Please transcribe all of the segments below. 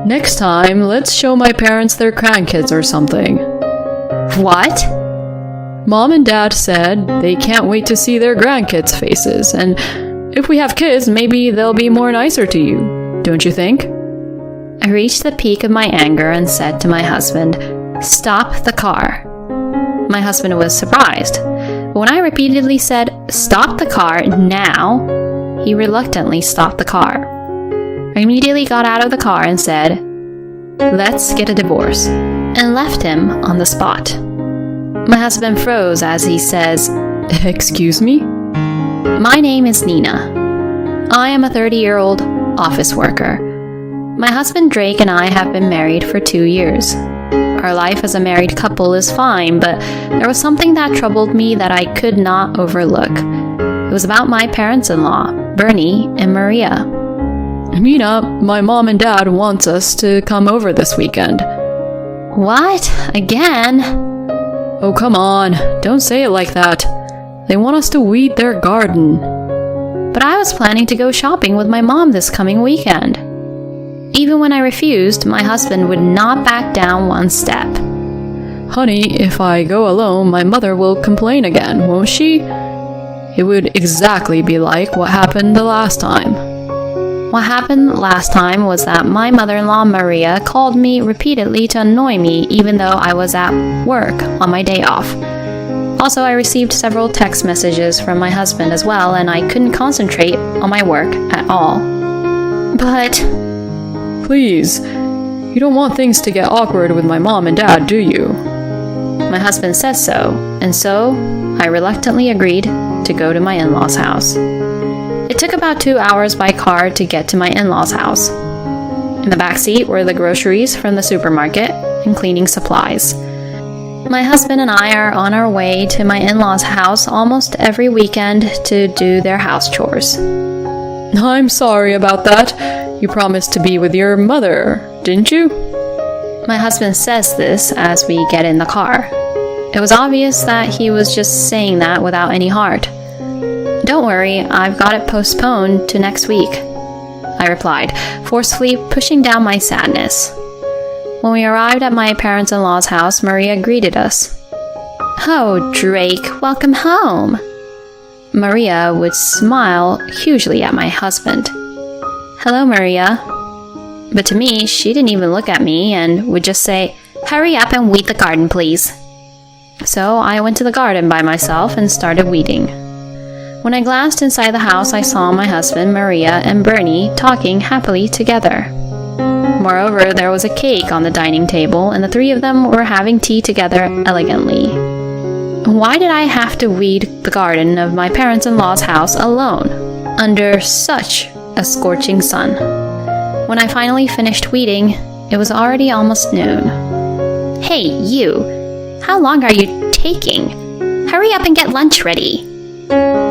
Next time, let's show my parents their grandkids or something. What? Mom and Dad said they can't wait to see their grandkids' faces, and if we have kids, maybe they'll be more nicer to you, don't you think? I reached the peak of my anger and said to my husband, "Stop the car." My husband was surprised. But when I repeatedly said, "Stop the car now," he reluctantly stopped the car. I immediately got out of the car and said, "Let's get a divorce," and left him on the spot. My husband froze as he says, Excuse me? "My name is Nina. I am a 30-year-old office worker. My husband Drake and I have been married for 2 years. Our life as a married couple is fine, but there was something that troubled me that I could not overlook. It was about my parents-in-law, Bernie and Maria. Nina, my mom and dad wants us to come over this weekend." "What? Again?" Oh, come on, don't say it like that. They want us to weed their garden. "But I was planning to go shopping with my mom this coming weekend." Even when I refused, my husband would not back down one step. Honey, if I go alone, my mother will complain again, won't she? It would exactly be like what happened the last time. What happened last time was that my mother-in-law Maria called me repeatedly to annoy me even though I was at work on my day off. Also, I received several text messages from my husband as well, and I couldn't concentrate on my work at all. "But..." Please, you don't want things to get awkward with my mom and dad, do you? My husband says so, and so I reluctantly agreed to go to my in-laws' house. It took about 2 hours by car to get to my in-laws' house. In the back seat were the groceries from the supermarket and cleaning supplies. My husband and I are on our way to my in-laws' house almost every weekend to do their house chores. I'm sorry about that. You promised to be with your mother, didn't you? My husband says this as we get in the car. It was obvious that he was just saying that without any heart. "Don't worry, I've got it postponed to next week," I replied, forcefully pushing down my sadness. When we arrived at my parents-in-law's house, Maria greeted us. "Oh, Drake, welcome home." Maria would smile hugely at my husband. "Hello, Maria." But to me, she didn't even look at me and would just say, "Hurry up and weed the garden, please." So I went to the garden by myself and started weeding. When I glanced inside the house, I saw my husband, Maria, and Bernie talking happily together. Moreover, there was a cake on the dining table, and the three of them were having tea together elegantly. Why did I have to weed the garden of my parents-in-law's house alone, under such a scorching sun? When I finally finished weeding, it was already almost noon. "Hey, you! How long are you taking? Hurry up and get lunch ready."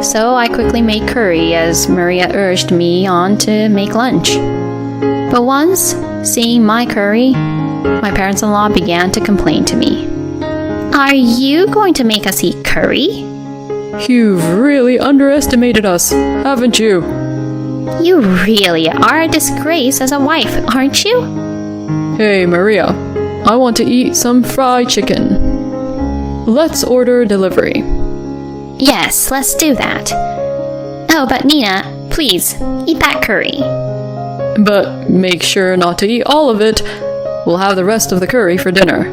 So I quickly made curry as Maria urged me on to make lunch. But once, seeing my curry, my parents-in-law began to complain to me. "Are you going to make us eat curry?" You've really underestimated us, haven't you? "You really are a disgrace as a wife, aren't you?" Hey, Maria, I want to eat some fried chicken. Let's order delivery. "Yes, let's do that. Oh, but Nina, please, eat that curry." But make sure not to eat all of it. We'll have the rest of the curry for dinner.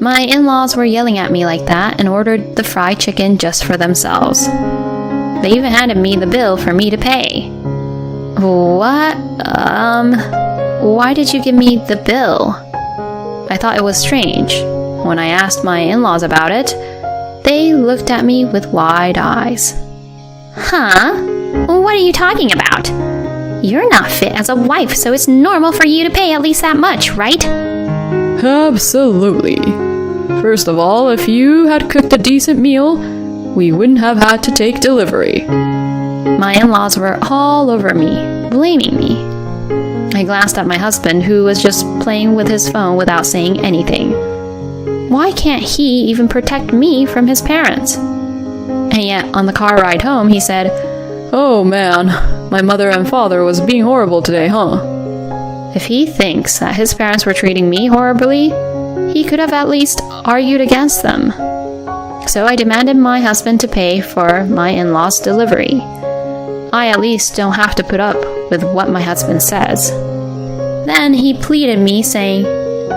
My in-laws were yelling at me like that and ordered the fried chicken just for themselves. They even handed me the bill for me to pay. What? Why did you give me the bill? I thought it was strange. When I asked my in-laws about it, they looked at me with wide eyes. "Huh? What are you talking about? You're not fit as a wife, so it's normal for you to pay at least that much, right?" Absolutely. First of all, if you had cooked a decent meal, we wouldn't have had to take delivery. My in-laws were all over me, blaming me. I glanced at my husband, who was just playing with his phone without saying anything. Why can't he even protect me from his parents? And yet, on the car ride home, he said, "Oh man, my mother and father was being horrible today, huh?" If he thinks that his parents were treating me horribly, he could have at least argued against them. So I demanded my husband to pay for my in-laws' delivery. I at least don't have to put up with what my husband says. Then he pleaded me, saying,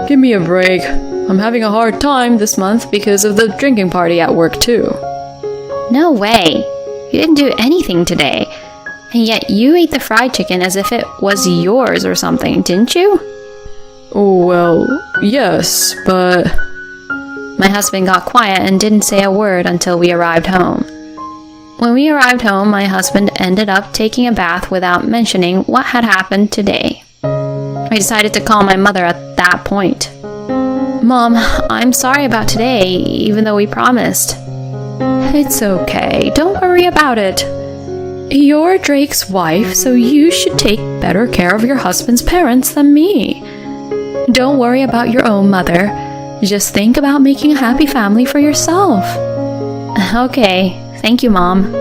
Give me a break. I'm having a hard time this month because of the drinking party at work too. No way. You didn't do anything today. And yet you ate the fried chicken as if it was yours or something, didn't you? Oh, well, yes, but... My husband got quiet and didn't say a word until we arrived home. When we arrived home, my husband ended up taking a bath without mentioning what had happened today. I decided to call my mother at that point. Mom, I'm sorry about today, even though we promised. It's okay. Don't worry about it. You're Drake's wife, so you should take better care of your husband's parents than me. Don't worry about your own mother. Just think about making a happy family for yourself. Okay, thank you, Mom.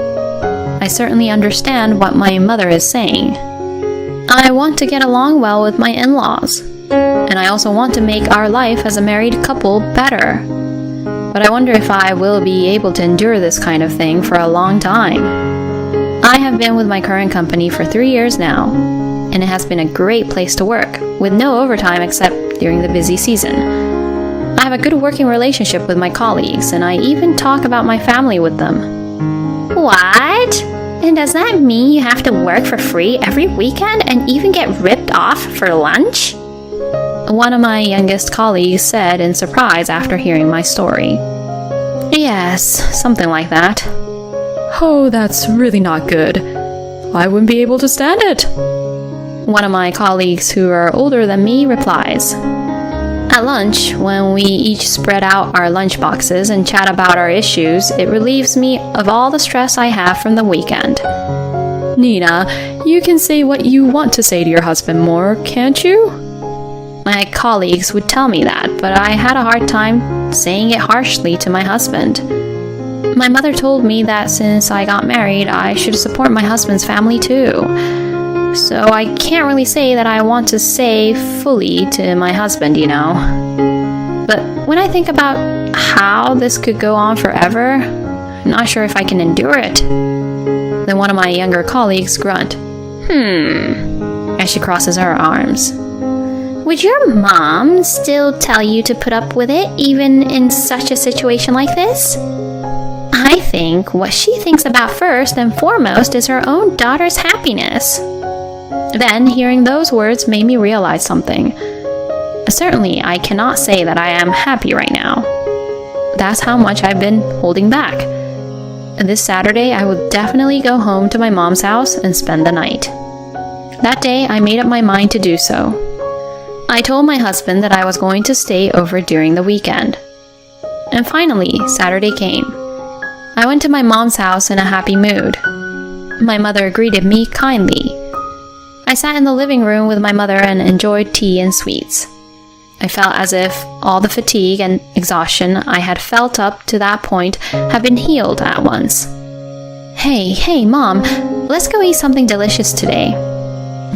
I certainly understand what my mother is saying. I want to get along well with my in-laws, and I also want to make our life as a married couple better. But I wonder if I will be able to endure this kind of thing for a long time. I have been with my current company for 3 years now, and it has been a great place to work, with no overtime except during the busy season. I have a good working relationship with my colleagues, and I even talk about my family with them. What? And does that mean you have to work for free every weekend and even get ripped off for lunch? One of my youngest colleagues said in surprise after hearing my story. Yes, something like that. Oh, that's really not good. I wouldn't be able to stand it. One of my colleagues who are older than me replies. At lunch, when we each spread out our lunch boxes and chat about our issues, it relieves me of all the stress I have from the weekend. Nina, you can say what you want to say to your husband more, can't you? My colleagues would tell me that, but I had a hard time saying it harshly to my husband. My mother told me that since I got married, I should support my husband's family too. So I can't really say that I want to say fully to my husband, you know. But when I think about how this could go on forever, I'm not sure if I can endure it. Then one of my younger colleagues grunt, as she crosses her arms. Would your mom still tell you to put up with it, even in such a situation like this? I think what she thinks about first and foremost is her own daughter's happiness. Then, hearing those words made me realize something. Certainly, I cannot say that I am happy right now. That's how much I've been holding back. This Saturday, I will definitely go home to my mom's house and spend the night. That day, I made up my mind to do so. I told my husband that I was going to stay over during the weekend. And finally, Saturday came. I went to my mom's house in a happy mood. My mother greeted me kindly. I sat in the living room with my mother and enjoyed tea and sweets. I felt as if all the fatigue and exhaustion I had felt up to that point had been healed at once. Hey, Mom, let's go eat something delicious today.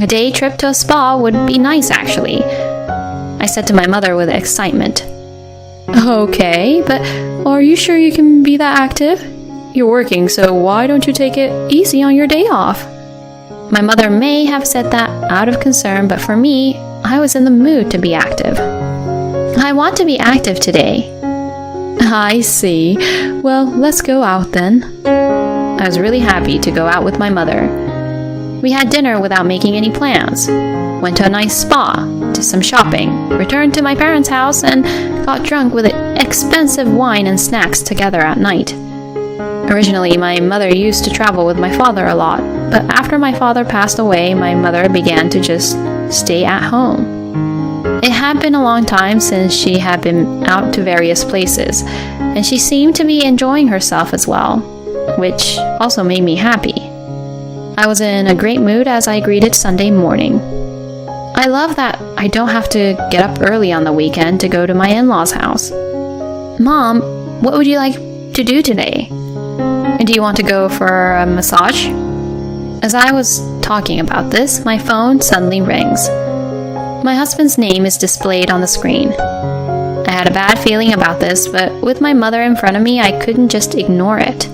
A day trip to a spa would be nice, actually, I said to my mother with excitement. Okay, but are you sure you can be that active? You're working, so why don't you take it easy on your day off? My mother may have said that out of concern, but for me, I was in the mood to be active. I want to be active today. I see. Well, let's go out then. I was really happy to go out with my mother. We had dinner without making any plans, went to a nice spa, did some shopping, returned to my parents' house, and got drunk with expensive wine and snacks together at night. Originally, my mother used to travel with my father a lot, but after my father passed away, my mother began to just stay at home. It had been a long time since she had been out to various places, and she seemed to be enjoying herself as well, which also made me happy. I was in a great mood as I greeted Sunday morning. I love that I don't have to get up early on the weekend to go to my in-laws' house. Mom, what would you like to do today? Do you want to go for a massage? As I was talking about this, my phone suddenly rings. My husband's name is displayed on the screen. I had a bad feeling about this, but with my mother in front of me, I couldn't just ignore it.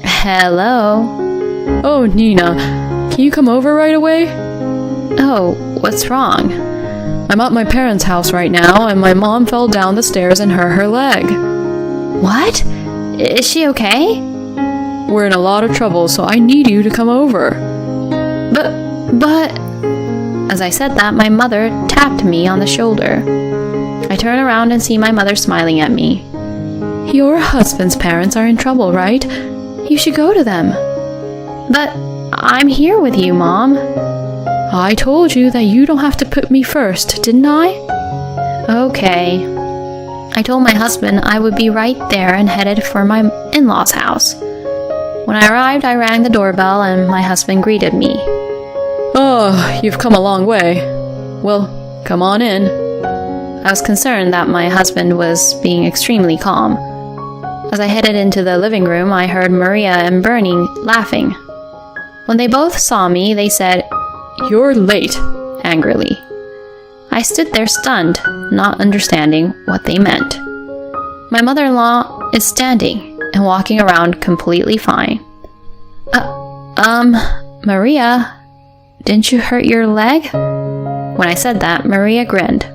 Hello? Oh, Nina, can you come over right away? Oh, what's wrong? I'm at my parents' house right now, and my mom fell down the stairs and hurt her leg. What? Is she okay? We're in a lot of trouble, so I need you to come over. But... As I said that, my mother tapped me on the shoulder. I turn around and see my mother smiling at me. Your husband's parents are in trouble, right? You should go to them. But I'm here with you, Mom. I told you that you don't have to put me first, didn't I? Okay. I told my husband I would be right there and headed for my in-laws' house. When I arrived, I rang the doorbell and my husband greeted me. Oh, you've come a long way. Well, come on in. I was concerned that my husband was being extremely calm. As I headed into the living room, I heard Maria and Bernie laughing. When they both saw me, they said, "You're late," angrily. I stood there stunned, not understanding what they meant. My mother-in-law is standing and walking around completely fine. Maria, didn't you hurt your leg? When I said that, Maria grinned.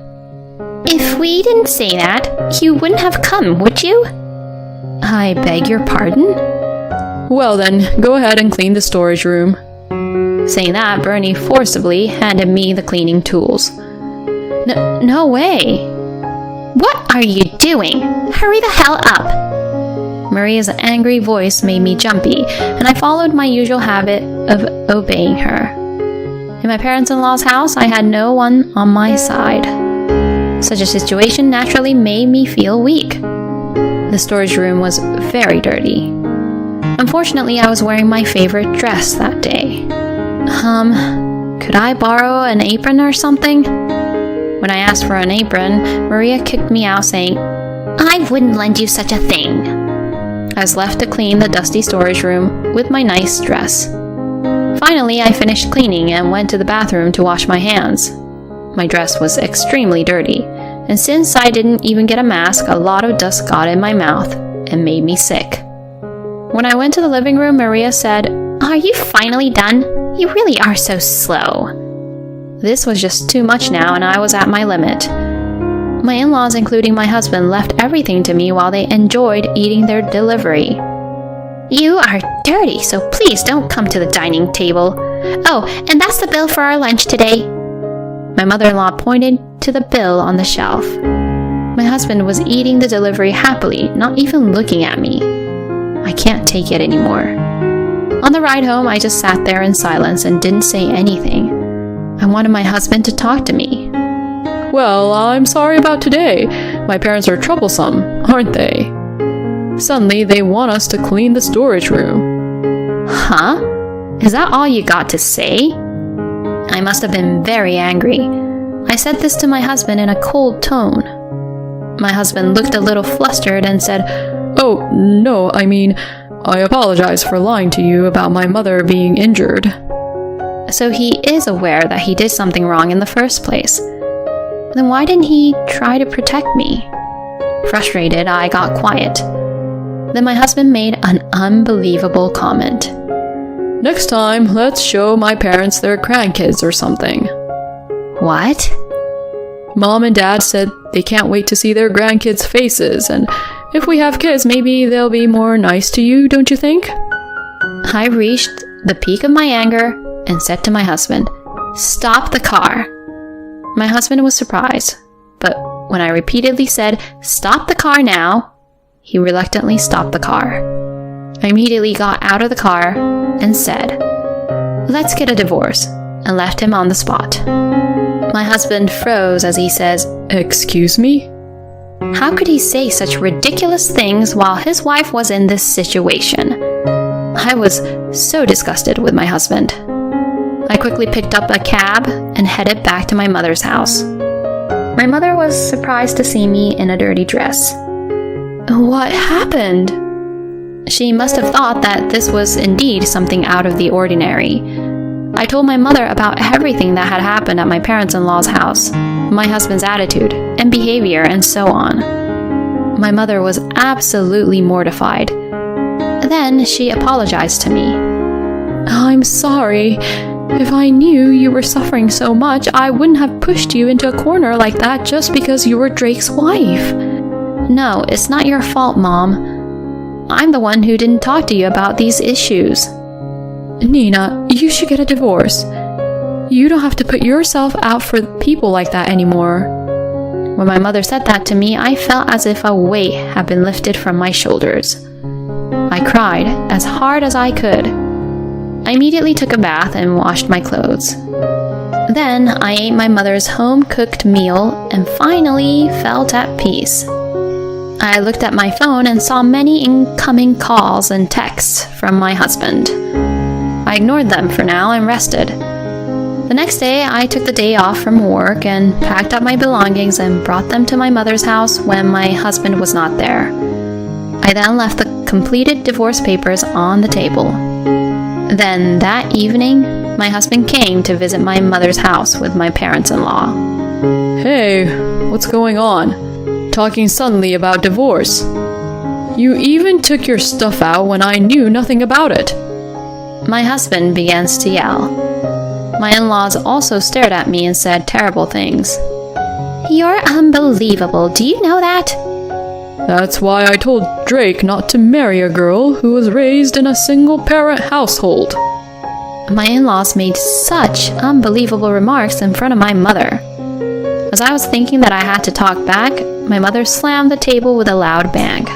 If we didn't say that, you wouldn't have come, would you? I beg your pardon? Well then, go ahead and clean the storage room. Saying that, Bernie forcibly handed me the cleaning tools. No way. What are you doing? Hurry the hell up. Maria's angry voice made me jumpy, and I followed my usual habit of obeying her. In my parents-in-law's house, I had no one on my side. Such a situation naturally made me feel weak. The storage room was very dirty. Unfortunately, I was wearing my favorite dress that day. Could I borrow an apron or something? When I asked for an apron, Maria kicked me out saying, I wouldn't lend you such a thing. I was left to clean the dusty storage room with my nice dress. Finally, I finished cleaning and went to the bathroom to wash my hands. My dress was extremely dirty, and since I didn't even get a mask, a lot of dust got in my mouth and made me sick. When I went to the living room, Maria said, Are you finally done? You really are so slow. This was just too much now, and I was at my limit. My in-laws, including my husband, left everything to me while they enjoyed eating their delivery. You are dirty, so please don't come to the dining table. Oh, and that's the bill for our lunch today. My mother-in-law pointed to the bill on the shelf. My husband was eating the delivery happily, not even looking at me. I can't take it anymore. On the ride home, I just sat there in silence and didn't say anything. I wanted my husband to talk to me. Well, I'm sorry about today. My parents are troublesome, aren't they? Suddenly, they want us to clean the storage room. Huh? Is that all you got to say? I must have been very angry. I said this to my husband in a cold tone. My husband looked a little flustered and said, Oh, no, I apologize for lying to you about my mother being injured. So he is aware that he did something wrong in the first place. Then why didn't he try to protect me? Frustrated, I got quiet. Then my husband made an unbelievable comment. Next time, let's show my parents their grandkids or something. What? Mom and Dad said they can't wait to see their grandkids' faces, and if we have kids, maybe they'll be more nice to you, don't you think? I reached the peak of my anger and said to my husband, Stop the car. My husband was surprised, but when I repeatedly said, Stop the car now, he reluctantly stopped the car. I immediately got out of the car and said, Let's get a divorce, and left him on the spot. My husband froze as he says, Excuse me? How could he say such ridiculous things while his wife was in this situation? I was so disgusted with my husband. I quickly picked up a cab and headed back to my mother's house. My mother was surprised to see me in a dirty dress. What happened? She must have thought that this was indeed something out of the ordinary. I told my mother about everything that had happened at my parents-in-law's house, my husband's attitude and behavior, and so on. My mother was absolutely mortified. Then she apologized to me. I'm sorry. If I knew you were suffering so much, I wouldn't have pushed you into a corner like that just because you were Drake's wife. No, it's not your fault, Mom. I'm the one who didn't talk to you about these issues. Nina, you should get a divorce. You don't have to put yourself out for people like that anymore. When my mother said that to me, I felt as if a weight had been lifted from my shoulders. I cried as hard as I could. I immediately took a bath and washed my clothes. Then I ate my mother's home-cooked meal and finally felt at peace. I looked at my phone and saw many incoming calls and texts from my husband. I ignored them for now and rested. The next day, I took the day off from work and packed up my belongings and brought them to my mother's house when my husband was not there. I then left the completed divorce papers on the table. Then that evening, my husband came to visit my mother's house with my parents-in-law. Hey, what's going on? Talking suddenly about divorce. You even took your stuff out when I knew nothing about it. My husband begins to yell. My in-laws also stared at me and said terrible things. You're unbelievable, do you know that? That's why I told Drake not to marry a girl who was raised in a single-parent household. My in-laws made such unbelievable remarks in front of my mother. As I was thinking that I had to talk back, my mother slammed the table with a loud bang.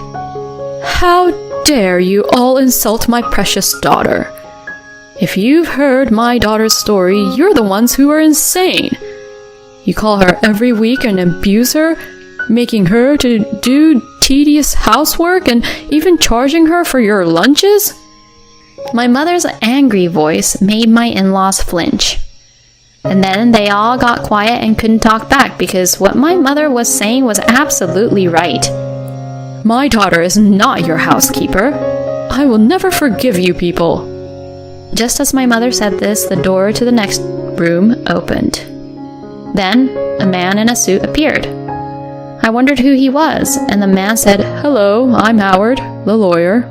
How dare you all insult my precious daughter? If you've heard my daughter's story, you're the ones who are insane. You call her every week and abuse her, making her to do tedious housework and even charging her for your lunches? My mother's angry voice made my in-laws flinch. And then they all got quiet and couldn't talk back because what my mother was saying was absolutely right. My daughter is not your housekeeper. I will never forgive you people. Just as my mother said this, the door to the next room opened. Then a man in a suit appeared. I wondered who he was, and the man said, "Hello, I'm Howard, the lawyer."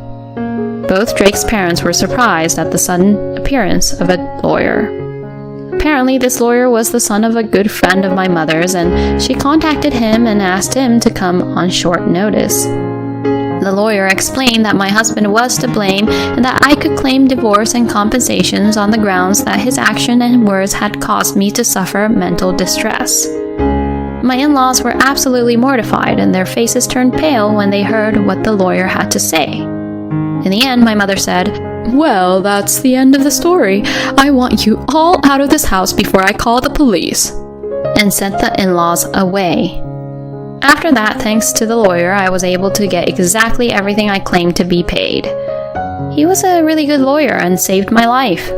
Both Drake's parents were surprised at the sudden appearance of a lawyer. Apparently, this lawyer was the son of a good friend of my mother's, and she contacted him and asked him to come on short notice. The lawyer explained that my husband was to blame and that I could claim divorce and compensations on the grounds that his action and words had caused me to suffer mental distress. My in-laws were absolutely mortified and their faces turned pale when they heard what the lawyer had to say. In the end, my mother said, "Well, that's the end of the story. I want you all out of this house before I call the police," and sent the in-laws away. After that, thanks to the lawyer, I was able to get exactly everything I claimed to be paid. He was a really good lawyer and saved my life.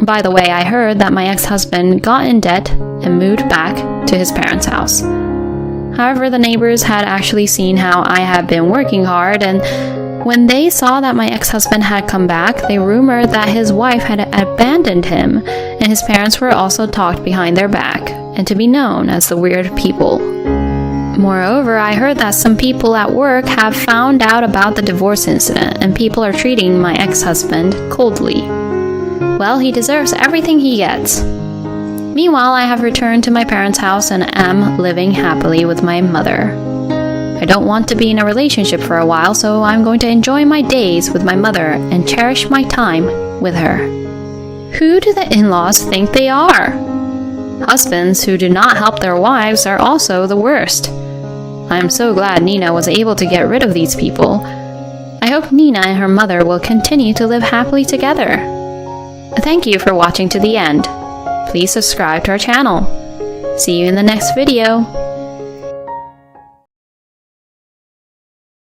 By the way, I heard that my ex-husband got in debt and moved back to his parents' house. However, the neighbors had actually seen how I had been working hard, and when they saw that my ex-husband had come back, they rumored that his wife had abandoned him, and his parents were also talked behind their back, and to be known as the weird people. Moreover, I heard that some people at work have found out about the divorce incident, and people are treating my ex-husband coldly. Well, he deserves everything he gets. Meanwhile, I have returned to my parents' house and am living happily with my mother. I don't want to be in a relationship for a while, so I'm going to enjoy my days with my mother and cherish my time with her. Who do the in-laws think they are? Husbands who do not help their wives are also the worst. I am so glad Nina was able to get rid of these people. I hope Nina and her mother will continue to live happily together. Thank you for watching to the end. Please subscribe to our channel. See you in the next video.